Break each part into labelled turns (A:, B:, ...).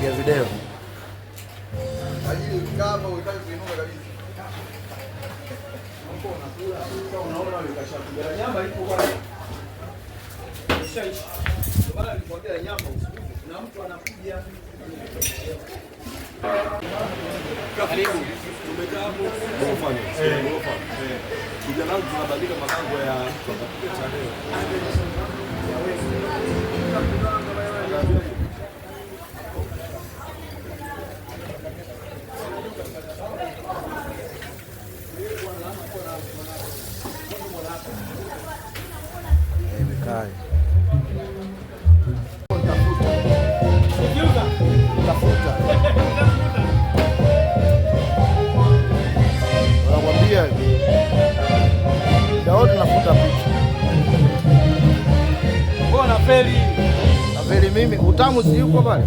A: napiga video.
B: Karibu. Tumekaa hapo kufanya. Kijana wangu tunabadilika makango ya kupiga cha leo.
A: Nakwambia ndio tunafuta picha.
B: Mbona feli?
A: Na feli mimi utamu si yuko pale.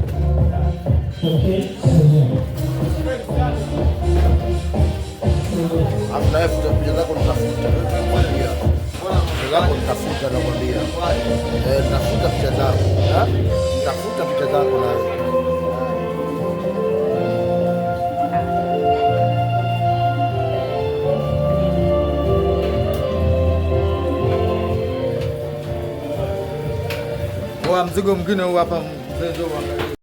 A: Hapo na picha zako nitafuta. Picha zako nitafuta nakwambia. Nitafuta picha zako. Nitafuta picha zako na mzigo mwingine huu hapa mzee, ndio